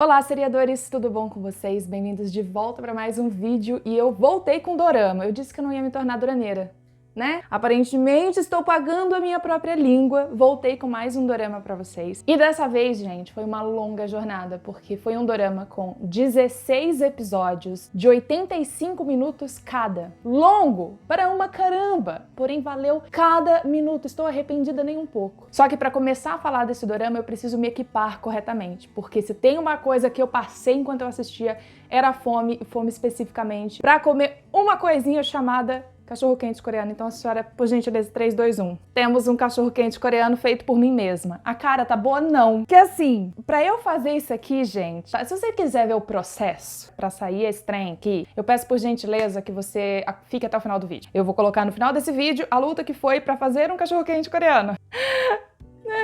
Olá, seriadores! Tudo bom com vocês? Bem-vindos de volta para mais um vídeo e eu voltei com dorama. Eu disse que eu não ia me tornar dorameira, né? Aparentemente estou pagando a minha própria língua. Voltei com mais um dorama para vocês. E dessa vez, gente, foi uma longa jornada, porque foi um dorama com 16 episódios de 85 minutos cada. Longo para uma caramba! Porém, valeu cada minuto. Estou arrependida nem um pouco. Só que para começar a falar desse dorama, eu preciso me equipar corretamente, porque se tem uma coisa que eu passei enquanto eu assistia, era fome, e fome especificamente para comer uma coisinha chamada cachorro-quente coreano. Então a senhora, por gentileza, 3, 2, 1. Temos um cachorro-quente coreano feito por mim mesma. A cara tá boa? Não. Porque assim, pra eu fazer isso aqui, gente, se você quiser ver o processo pra sair esse trem aqui, eu peço por gentileza que você fique até o final do vídeo. Eu vou colocar no final desse vídeo a luta que foi pra fazer um cachorro-quente coreano.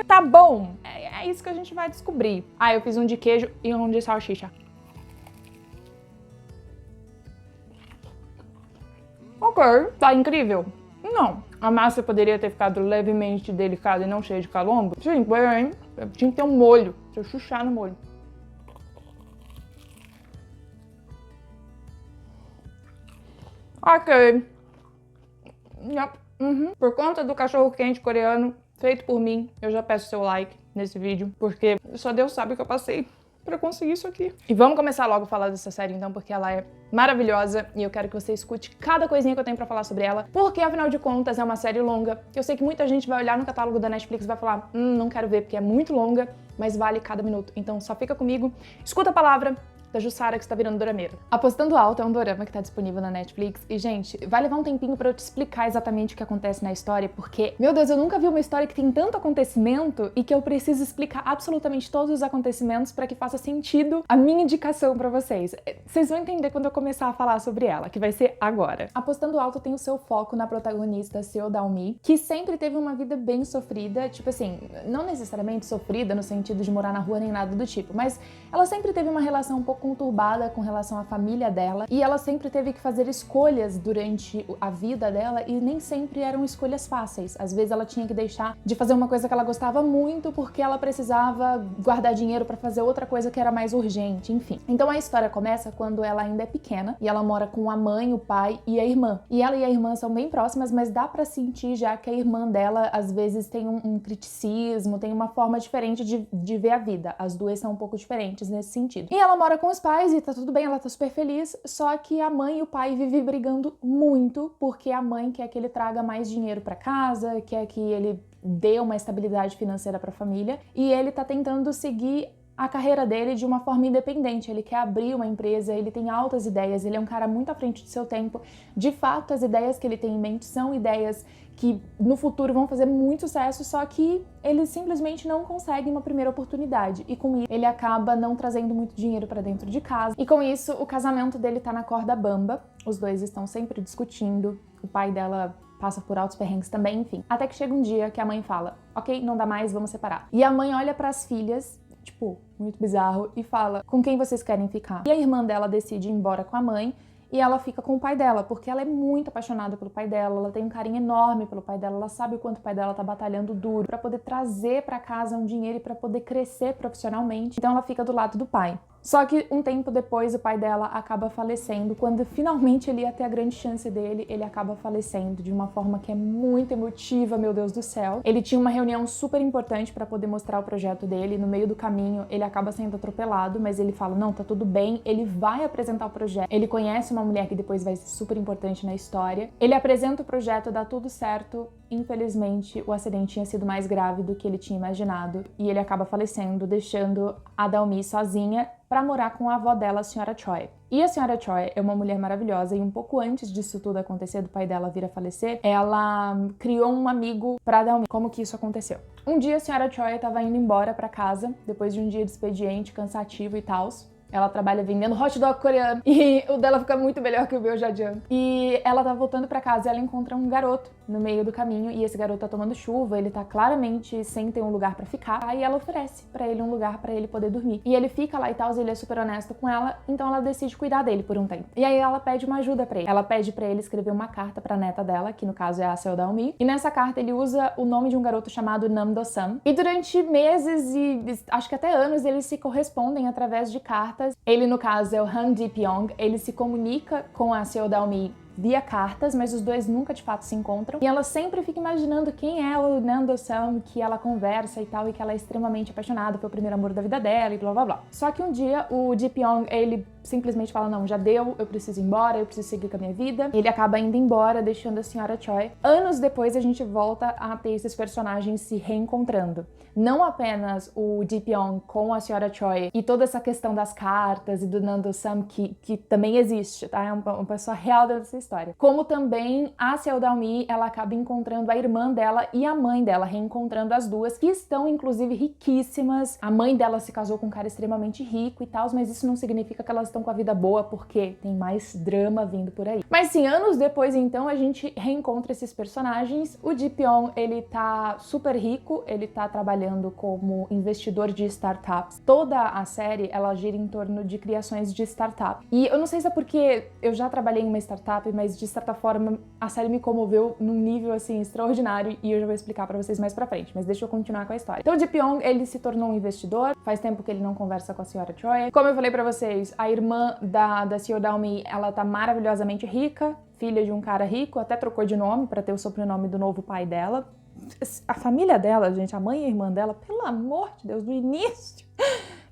Tá bom? É isso que a gente vai descobrir. Ah, eu fiz um de queijo e um de salsicha. Ok, tá incrível? Não. A massa poderia ter ficado levemente delicada e não cheia de calombo? Sim, porém, tinha que ter um molho. Deixa eu chuchar no molho. Ok. Yep. Por conta do cachorro-quente coreano feito por mim, eu já peço seu like nesse vídeo, porque só Deus sabe o que eu passei pra conseguir isso aqui. E vamos começar logo a falar dessa série então, porque ela é maravilhosa e eu quero que você escute cada coisinha que eu tenho pra falar sobre ela, porque afinal de contas é uma série longa. Eu sei que muita gente vai olhar no catálogo da Netflix e vai falar, não quero ver porque é muito longa, mas vale cada minuto. Então só fica comigo, escuta a palavra da Jussara que está virando dorameira. Apostando Alto é um dorama que tá disponível na Netflix e, gente, vai levar um tempinho pra eu te explicar exatamente o que acontece na história, porque, meu Deus, eu nunca vi uma história que tem tanto acontecimento e que eu preciso explicar absolutamente todos os acontecimentos pra que faça sentido a minha indicação pra vocês. Vocês vão entender quando eu começar a falar sobre ela, que vai ser agora. Apostando Alto tem o seu foco na protagonista Seo Dal-mi, que sempre teve uma vida bem sofrida, tipo assim, não necessariamente sofrida no sentido de morar na rua nem nada do tipo, mas ela sempre teve uma relação um pouco conturbada com relação à família dela e ela sempre teve que fazer escolhas durante a vida dela e nem sempre eram escolhas fáceis. Às vezes ela tinha que deixar de fazer uma coisa que ela gostava muito porque ela precisava guardar dinheiro para fazer outra coisa que era mais urgente, enfim. Então a história começa quando ela ainda é pequena e ela mora com a mãe, o pai e a irmã. E ela e a irmã são bem próximas, mas dá pra sentir já que a irmã dela às vezes tem um criticismo, tem uma forma diferente de ver a vida. As duas são um pouco diferentes nesse sentido. E ela mora com os pais e tá tudo bem, ela tá super feliz, só que a mãe e o pai vivem brigando muito porque a mãe quer que ele traga mais dinheiro pra casa, quer que ele dê uma estabilidade financeira pra família e ele tá tentando seguir a carreira dele de uma forma independente. Ele quer abrir uma empresa, ele tem altas ideias, ele é um cara muito à frente do seu tempo. De fato, as ideias que ele tem em mente são ideias que no futuro vão fazer muito sucesso, só que ele simplesmente não consegue uma primeira oportunidade. E com isso, ele acaba não trazendo muito dinheiro pra dentro de casa. E com isso, o casamento dele tá na corda bamba. Os dois estão sempre discutindo. O pai dela passa por altos perrengues também, enfim. Até que chega um dia que a mãe fala, ok, não dá mais, vamos separar. E a mãe olha pras filhas, tipo, muito bizarro, e fala, com quem vocês querem ficar? E a irmã dela decide ir embora com a mãe, e ela fica com o pai dela, porque ela é muito apaixonada pelo pai dela, ela tem um carinho enorme pelo pai dela, ela sabe o quanto o pai dela tá batalhando duro pra poder trazer pra casa um dinheiro e pra poder crescer profissionalmente, então ela fica do lado do pai. Só que um tempo depois o pai dela acaba falecendo, quando finalmente ele ia ter a grande chance dele, ele acaba falecendo de uma forma que é muito emotiva, meu Deus do céu. Ele tinha uma reunião super importante pra poder mostrar o projeto dele, no meio do caminho ele acaba sendo atropelado, mas ele fala, não, tá tudo bem, ele vai apresentar o projeto. Ele conhece uma mulher que depois vai ser super importante na história. Ele apresenta o projeto, dá tudo certo. Infelizmente, o acidente tinha sido mais grave do que ele tinha imaginado e ele acaba falecendo, deixando a Dal-mi sozinha para morar com a avó dela, a Senhora Choi. E a Senhora Choi é uma mulher maravilhosa e um pouco antes disso tudo acontecer, do pai dela vir a falecer, ela criou um amigo pra Dal-mi. Como que isso aconteceu? Um dia a Senhora Choi estava indo embora para casa, depois de um dia de expediente, cansativo e tal. Ela trabalha vendendo hot dog coreano e o dela fica muito melhor que o meu, já adianto. E ela tá voltando pra casa e ela encontra um garoto no meio do caminho e esse garoto tá tomando chuva, ele tá claramente sem ter um lugar pra ficar. Aí ela oferece pra ele um lugar pra ele poder dormir. E ele fica lá e tal, ele é super honesto com ela, então ela decide cuidar dele por um tempo. E aí ela pede uma ajuda pra ele. Ela pede pra ele escrever uma carta pra neta dela, que no caso é a Seo Dal-mi. E nessa carta ele usa o nome de um garoto chamado Nam Do-sam. E durante meses e acho que até anos eles se correspondem através de cartas. Ele, no caso, é o Han Ji-pyong. Ele se comunica com a Seo Dal-mi via cartas, mas os dois nunca de fato se encontram. E ela sempre fica imaginando quem é o Nam Do-sam, que ela conversa e tal, e que ela é extremamente apaixonada, foi o primeiro amor da vida dela e blá blá blá. Só que um dia o Ji-pyong, ele simplesmente fala, não, já deu, eu preciso ir embora, eu preciso seguir com a minha vida. Ele acaba indo embora, deixando a senhora Choi. Anos depois a gente volta a ter esses personagens se reencontrando. Não apenas o Ji-pyong com a senhora Choi e toda essa questão das cartas e do Nam Do-sam, que também existe, tá? É uma pessoa real dessa história. Como também a Seo Dal-mi, ela acaba encontrando a irmã dela e a mãe dela, reencontrando as duas, que estão inclusive riquíssimas. A mãe dela se casou com um cara extremamente rico e tal, mas isso não significa que elas estão com a vida boa, porque tem mais drama vindo por aí. Mas sim, anos depois então a gente reencontra esses personagens. O Ji-pyong, ele tá super rico, ele tá trabalhando como investidor de startups. Toda a série, ela gira em torno de criações de startup. E eu não sei se é porque eu já trabalhei em uma startup, mas de certa forma a série me comoveu num nível assim extraordinário e eu já vou explicar pra vocês mais pra frente, mas deixa eu continuar com a história. Então o Ji-pyong, ele se tornou um investidor, faz tempo que ele não conversa com a senhora Choi. Como eu falei pra vocês, a irmã da Seo Dal-mi, ela tá maravilhosamente rica, filha de um cara rico, até trocou de nome pra ter o sobrenome do novo pai dela. A família dela, gente, a mãe e a irmã dela, pelo amor de Deus, do início,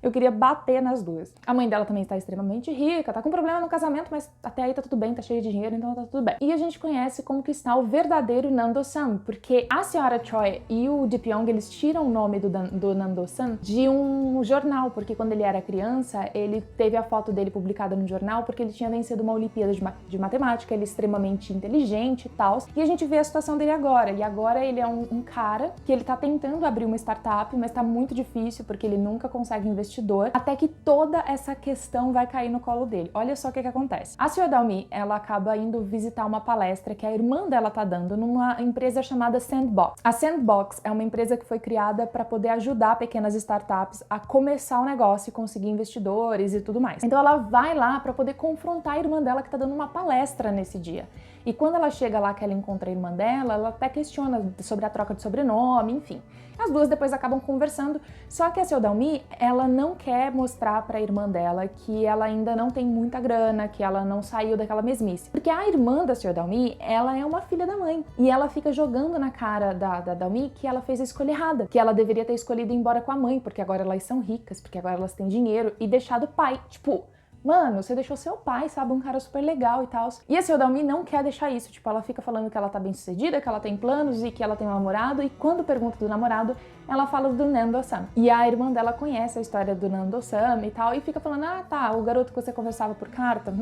eu queria bater nas duas. A mãe dela também está extremamente rica, tá com problema no casamento, mas até aí tá tudo bem, tá cheia de dinheiro, então tá tudo bem. E a gente conhece como que está o verdadeiro Nam Do-sam, porque a senhora Choi e o Ji-pyong, eles tiram o nome do Nam Do-sam de um jornal, porque quando ele era criança, ele teve a foto dele publicada no jornal porque ele tinha vencido uma Olimpíada de Matemática, ele é extremamente inteligente e tal. E a gente vê a situação dele agora, e agora ele é um cara que ele tá tentando abrir uma startup, mas tá muito difícil porque ele nunca consegue investir até que toda essa questão vai cair no colo dele. Olha só o que acontece. A Seo Dal-mi, ela acaba indo visitar uma palestra que a irmã dela tá dando numa empresa chamada Sandbox. A Sandbox é uma empresa que foi criada para poder ajudar pequenas startups a começar o negócio e conseguir investidores e tudo mais. Então ela vai lá para poder confrontar a irmã dela que tá dando uma palestra nesse dia. E quando ela chega lá, que ela encontra a irmã dela, ela até questiona sobre a troca de sobrenome, enfim. As duas depois acabam conversando, só que a Seo Dal-mi, ela não quer mostrar pra irmã dela que ela ainda não tem muita grana, que ela não saiu daquela mesmice. Porque a irmã da Seo Dal-mi, ela é uma filha da mãe. E ela fica jogando na cara da Dal-mi que ela fez a escolha errada, que ela deveria ter escolhido ir embora com a mãe, porque agora elas são ricas, porque agora elas têm dinheiro, e deixado o pai. Tipo, mano, você deixou seu pai, sabe? Um cara super legal e tal. E a Seo Dal-mi não quer deixar isso. Tipo, ela fica falando que ela tá bem sucedida, que ela tem planos e que ela tem um namorado. E quando pergunta do namorado, ela fala do Nam Do-sam. E a irmã dela conhece a história do Nam Do-sam e tal. E fica falando, ah, tá, o garoto que você conversava por carta?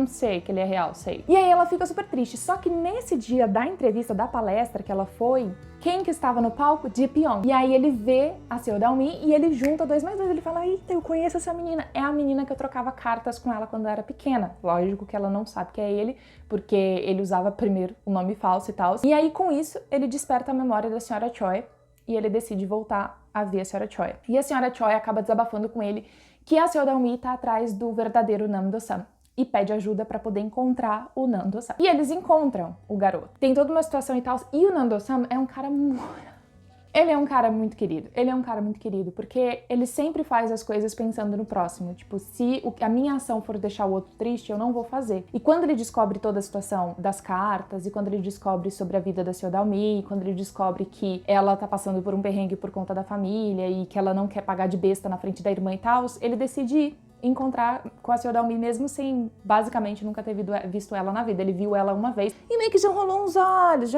Sei que ele é real, sei. E aí ela fica super triste. Só que nesse dia da entrevista, da palestra que ela foi, quem que estava no palco? Ji-pyong. E aí ele vê a Seo Dal-mi e ele junta 2 mais 2. Ele fala, eita, eu conheço essa menina. É a menina que eu trocava cartas com ela quando eu era pequena. Lógico que ela não sabe que é ele, porque ele usava primeiro o nome falso e tal. E aí com isso, ele desperta a memória da senhora Choi e ele decide voltar a ver a senhora Choi. E a senhora Choi acaba desabafando com ele que a Seo Dal-mi tá atrás do verdadeiro Nam Do-sam e pede ajuda pra poder encontrar o Nam Do-sam. E eles encontram o garoto. Tem toda uma situação e tal, e o Nam Do-sam é um cara Ele é um cara muito querido. Ele é um cara muito querido, porque ele sempre faz as coisas pensando no próximo. Tipo, se a minha ação for deixar o outro triste, eu não vou fazer. E quando ele descobre toda a situação das cartas, e quando ele descobre sobre a vida da Seo Dal-mi, quando ele descobre que ela tá passando por um perrengue por conta da família e que ela não quer pagar de besta na frente da irmã e tal, ele decide ir encontrar com a Seo Dal-mi mesmo sem, basicamente, nunca ter visto ela na vida. Ele viu ela uma vez e meio que já rolou uns olhos.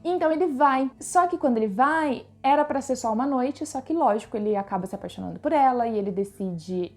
Então ele vai. Só que quando ele vai, era pra ser só uma noite, só que lógico, ele acaba se apaixonando por ela e ele decide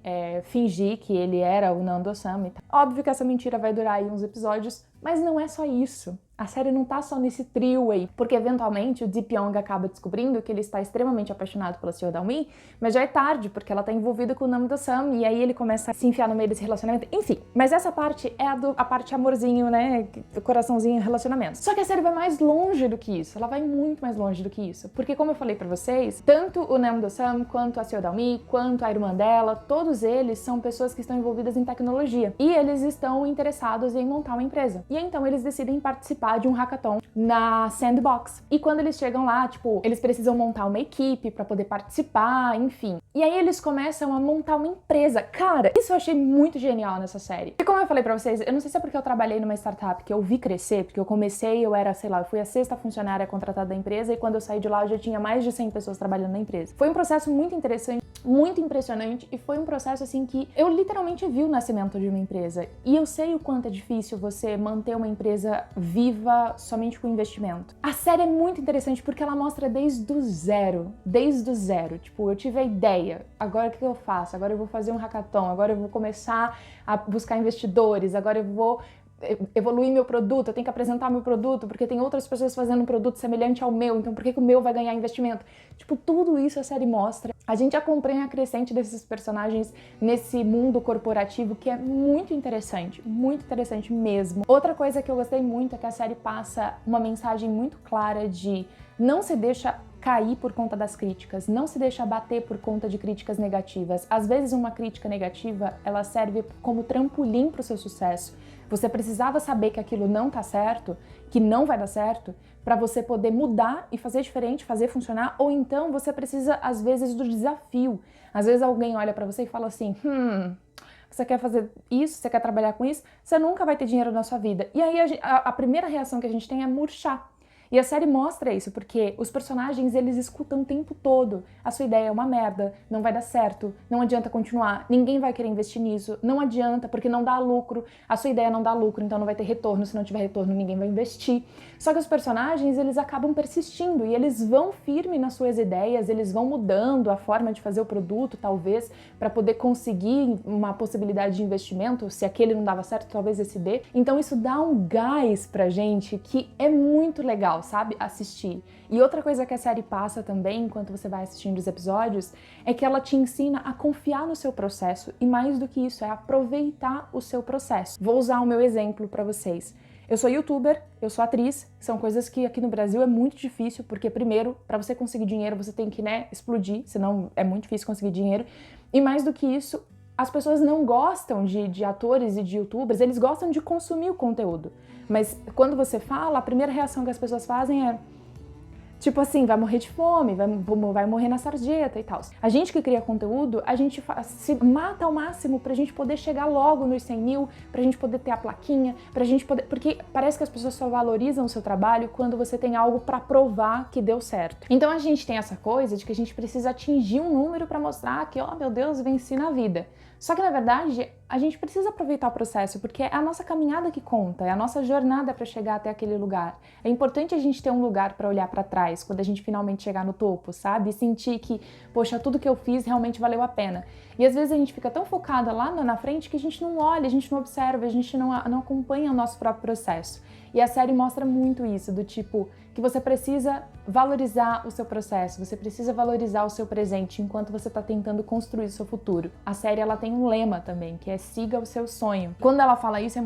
fingir que ele era o Nam Do-sam e tal. Óbvio que essa mentira vai durar aí uns episódios, mas não é só isso. A série não tá só nesse trio aí, porque eventualmente o Ji Pyong acaba descobrindo que ele está extremamente apaixonado pela Seo Da-mi, mas já é tarde, porque ela tá envolvida com o Nam Do-sam, e aí ele começa a se enfiar no meio desse relacionamento. Enfim, mas essa parte é a parte amorzinho, né, coraçãozinho, relacionamento. Só que a série vai mais longe do que isso, ela vai muito mais longe do que isso, porque como eu falei pra vocês, tanto o Nam Do-sam, quanto a Seo Da-mi, quanto a irmã dela, todos eles são pessoas que estão envolvidas em tecnologia, e eles estão interessados em montar uma empresa. E então eles decidem participar de um hackathon na Sandbox. E quando eles chegam lá, tipo, eles precisam montar uma equipe pra poder participar, enfim. E aí eles começam a montar uma empresa. Cara, isso eu achei muito genial nessa série. E como eu falei pra vocês, eu não sei se é porque eu trabalhei numa startup que eu vi crescer, porque eu comecei, eu era, sei lá, eu fui a 6ª funcionária contratada da empresa, e quando eu saí de lá eu já tinha mais de 100 pessoas trabalhando na empresa. Foi um processo muito interessante, muito impressionante, e foi um processo assim que eu literalmente vi o nascimento de uma empresa. E eu sei o quanto é difícil você manter uma empresa viva somente com investimento. A série é muito interessante porque ela mostra desde o zero. Tipo, eu tive a ideia, agora o que eu faço? Agora eu vou fazer um hackathon, agora eu vou começar a buscar investidores, agora eu vou evoluir meu produto, eu tenho que apresentar meu produto, porque tem outras pessoas fazendo um produto semelhante ao meu, então por que o meu vai ganhar investimento? Tipo, tudo isso a série mostra. A gente acompanha a crescente desses personagens nesse mundo corporativo que é muito interessante mesmo. Outra coisa que eu gostei muito é que a série passa uma mensagem muito clara de não se deixa cair por conta das críticas, não se deixa abater por conta de críticas negativas. Às vezes uma crítica negativa, ela serve como trampolim para o seu sucesso. Você precisava saber que aquilo não tá certo, que não vai dar certo, para você poder mudar e fazer diferente, fazer funcionar, ou então você precisa, às vezes, do desafio. Às vezes alguém olha para você e fala assim, você quer fazer isso, você quer trabalhar com isso, você nunca vai ter dinheiro na sua vida. E aí a primeira reação que a gente tem é murchar. E a série mostra isso, porque os personagens, eles escutam o tempo todo. A sua ideia é uma merda, não vai dar certo, não adianta continuar, ninguém vai querer investir nisso, não adianta porque não dá lucro, a sua ideia não dá lucro, então não vai ter retorno, se não tiver retorno ninguém vai investir. Só que os personagens, eles acabam persistindo e eles vão firme nas suas ideias, eles vão mudando a forma de fazer o produto, talvez, para poder conseguir uma possibilidade de investimento, se aquele não dava certo, talvez esse dê. Então isso dá um gás pra gente que é muito legal, sabe? Assistir. E outra coisa que a série passa também, enquanto você vai assistindo os episódios, é que ela te ensina a confiar no seu processo e mais do que isso, é aproveitar o seu processo. Vou usar o meu exemplo para vocês. Eu sou youtuber, eu sou atriz, são coisas que aqui no Brasil é muito difícil, porque primeiro, para você conseguir dinheiro, você tem que, explodir, senão é muito difícil conseguir dinheiro. E mais do que isso, as pessoas não gostam de atores e de youtubers, eles gostam de consumir o conteúdo. Mas quando você fala, a primeira reação que as pessoas fazem é tipo assim, vai morrer de fome, vai morrer na sarjeta e tal. A gente que cria conteúdo, a gente se mata ao máximo pra gente poder chegar logo nos 100 mil, pra gente poder ter a plaquinha, pra gente poder... Porque parece que as pessoas só valorizam o seu trabalho quando você tem algo pra provar que deu certo. Então a gente tem essa coisa de que a gente precisa atingir um número pra mostrar que, ó, meu Deus, venci na vida. Só que, na verdade, a gente precisa aproveitar o processo, porque é a nossa caminhada que conta, é a nossa jornada para chegar até aquele lugar. É importante a gente ter um lugar para olhar para trás, quando a gente finalmente chegar no topo, sabe? E sentir que, poxa, tudo que eu fiz realmente valeu a pena. E às vezes a gente fica tão focada lá na frente que a gente não olha, a gente não observa, a gente não acompanha o nosso próprio processo. E a série mostra muito isso, do tipo, que você precisa valorizar o seu processo, você precisa valorizar o seu presente enquanto você está tentando construir o seu futuro. A série, ela tem um lema também, que é siga o seu sonho. Quando ela fala isso,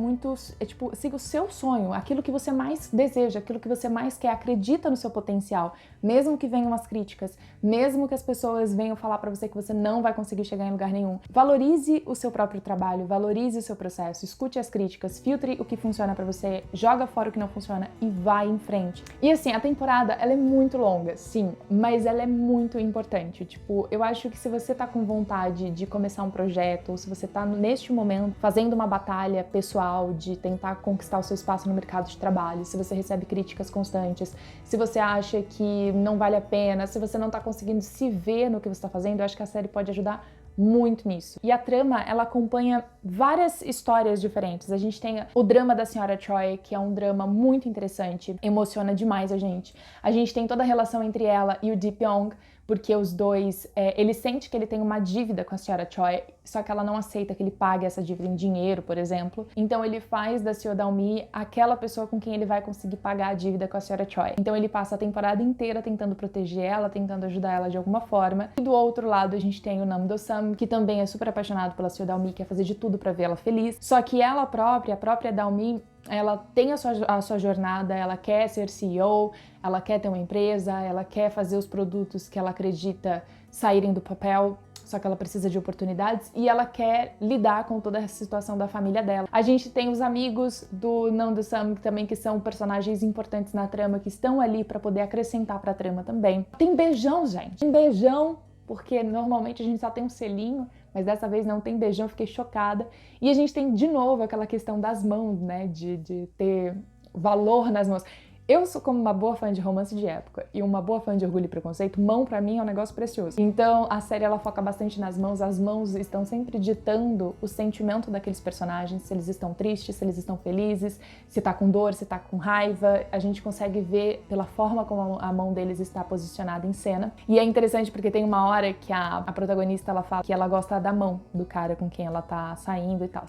é tipo, siga o seu sonho, aquilo que você mais deseja, aquilo que você mais quer, acredita no seu potencial, mesmo que venham as críticas, mesmo que as pessoas venham falar pra você que você não vai conseguir chegar em lugar nenhum. Valorize o seu próprio trabalho, valorize o seu processo, escute as críticas, filtre o que funciona pra você, joga fora o que não funciona e vai em frente. E assim, a temporada, ela é muito longa, sim, mas ela é muito importante. Tipo, eu acho que se você tá com vontade de começar um projeto, ou se você tá neste momento fazendo uma batalha pessoal de tentar conquistar o seu espaço no mercado de trabalho, se você recebe críticas constantes, se você acha que não vale a pena, se você não tá conseguindo se ver no que você tá fazendo, eu acho que a série pode ajudar muito nisso. E a trama, ela acompanha várias histórias diferentes. A gente tem o drama da Senhora Choi, que é um drama muito interessante, emociona demais a gente. A gente tem toda a relação entre ela e o Ji Pyong, porque os dois, ele sente que ele tem uma dívida com a senhora Choi, só que ela não aceita que ele pague essa dívida em dinheiro, por exemplo. Então ele faz da Seo Dal-mi aquela pessoa com quem ele vai conseguir pagar a dívida com a senhora Choi. Então ele passa a temporada inteira tentando proteger ela, tentando ajudar ela de alguma forma. E do outro lado a gente tem o Nam Do-sam, que também é super apaixonado pela Seo Dal-mi, quer fazer de tudo pra ver ela feliz. Só que ela própria, a própria Dal-mi, ela tem a sua jornada, ela quer ser CEO, ela quer ter uma empresa, ela quer fazer os produtos que ela acredita saírem do papel, só que ela precisa de oportunidades e ela quer lidar com toda essa situação da família dela. A gente tem os amigos do Nam Do-sam também, que são personagens importantes na trama, que estão ali pra poder acrescentar pra trama também. Tem beijão, gente. Tem beijão, porque normalmente a gente só tem um selinho, mas dessa vez não tem beijão, fiquei chocada. E a gente tem de novo aquela questão das mãos, né, de ter valor nas mãos. Eu sou como uma boa fã de romance de época e uma boa fã de Orgulho e Preconceito, mão pra mim é um negócio precioso. Então a série ela foca bastante nas mãos, as mãos estão sempre ditando o sentimento daqueles personagens, se eles estão tristes, se eles estão felizes, se tá com dor, se tá com raiva, a gente consegue ver pela forma como a mão deles está posicionada em cena. E é interessante porque tem uma hora que a protagonista ela fala que ela gosta da mão do cara com quem ela tá saindo e tal.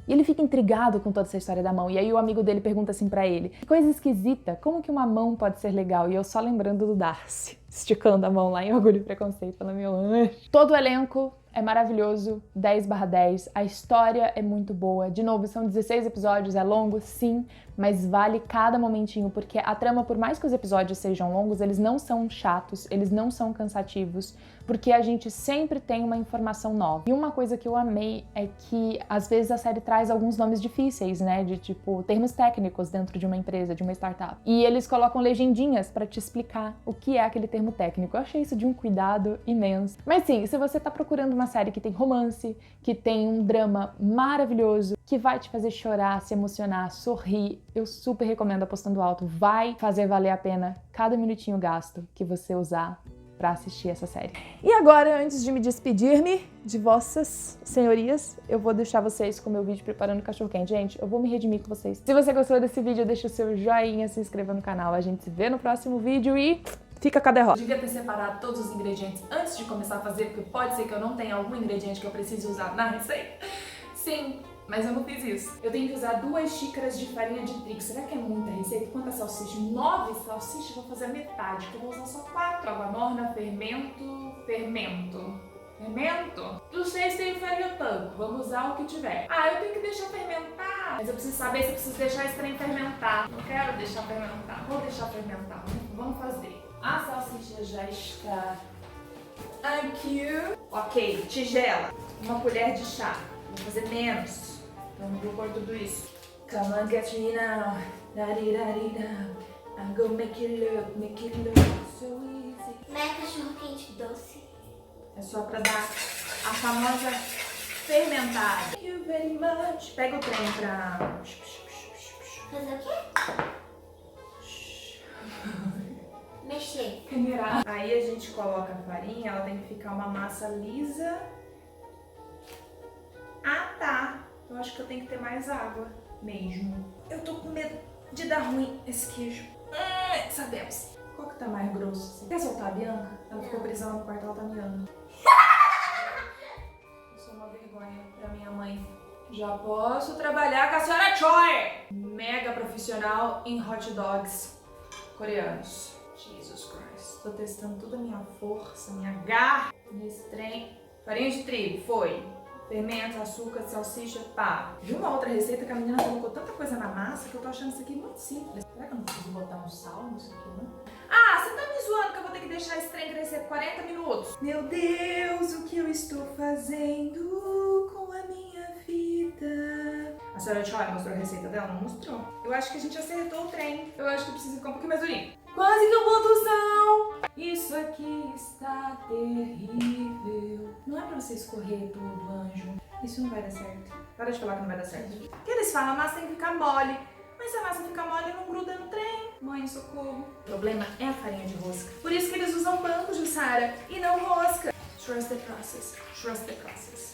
E ele fica intrigado com toda essa história da mão. E aí o amigo dele pergunta assim pra ele: que coisa esquisita, como que uma mão pode ser legal? E eu só lembrando do Darcy, esticando a mão lá em Orgulho e Preconceito, falando: meu anjo. Todo o elenco é maravilhoso, 10/10. A história é muito boa. De novo, são 16 episódios, é longo, sim, mas vale cada momentinho, porque a trama, por mais que os episódios sejam longos, eles não são chatos, eles não são cansativos, porque a gente sempre tem uma informação nova. E uma coisa que eu amei é que, às vezes, a série traz alguns nomes difíceis, né, de tipo, termos técnicos dentro de uma empresa, de uma startup. E eles colocam legendinhas pra te explicar o que é aquele termo técnico. Eu achei isso de um cuidado imenso. Mas sim, se você tá procurando uma série que tem romance, que tem um drama maravilhoso, que vai te fazer chorar, se emocionar, sorrir, eu super recomendo Apostando Alto. Vai fazer valer a pena cada minutinho gasto que você usar pra assistir essa série. E agora, antes de me despedir-me de vossas senhorias, eu vou deixar vocês com o meu vídeo preparando cachorro-quente. Gente, eu vou me redimir com vocês. Se você gostou desse vídeo, deixa o seu joinha, se inscreva no canal. A gente se vê no próximo vídeo e fica com a derrota. Eu devia ter separado todos os ingredientes antes de começar a fazer, porque pode ser que eu não tenha algum ingrediente que eu precise usar na receita. Sim, mas eu não fiz isso. Eu tenho que usar 2 xícaras de farinha de trigo. Será que é muita receita? Quantas salsichas? 9 salsichas, vou fazer a metade, que eu vou usar só 4. Água morna, fermento. Não sei se tem farinha tanto, vamos usar o que tiver. Ah, eu tenho que deixar fermentar. Mas eu preciso saber se eu preciso deixar esse trem fermentar. Não quero deixar fermentar, vou deixar fermentar. Vamos fazer. A salsicha já está aqui. Ok, tigela. 1 colher de chá. Vou fazer menos. Então não vou pôr tudo isso. Come on, get me now. I'm gonna make it look so easy. Não é cachorro-quente doce? É só pra dar a famosa fermentada. Thank you very much. Pega o trem pra... Fazer o quê? Mexer. Peneirar. Aí a gente coloca a farinha, ela tem que ficar uma massa lisa. Ah, tá. Eu acho que eu tenho que ter mais água mesmo. Eu tô com medo de dar ruim esse queijo. Sabemos. Qual que tá mais grosso? Quer soltar a Bianca? Ela ficou presa lá no quarto, ela tá miando. Eu sou uma vergonha pra minha mãe. Já posso trabalhar com a senhora Choi! Mega profissional em hot dogs coreanos. Jesus Christ. Tô testando toda a minha força, minha garra nesse trem. Farinha de trigo, foi. Fermento, açúcar, salsicha, pá. Vi uma outra receita que a menina colocou tanta coisa na massa que eu tô achando isso aqui muito simples. Será que eu não preciso botar um sal nisso aqui, não? Ah, você tá me zoando que eu vou ter que deixar esse trem crescer 40 minutos? Meu Deus, o que eu estou fazendo com a minha vida? A senhora Choi mostrou a receita dela? Não mostrou. Eu acho que a gente acertou o trem. Eu acho que eu preciso ficar um pouquinho mais durinho. Quase que eu boto o sal. Isso aqui está terrível. Não é pra você escorrer tudo, anjo. Isso não vai dar certo. Para de falar que não vai dar certo. Porque eles falam, a massa tem que ficar mole. Mas se a massa ficar mole, não gruda no trem. Mãe, socorro. O problema é a farinha de rosca. Por isso que eles usam banco, Jussara, e não rosca. Trust the process. Trust the process.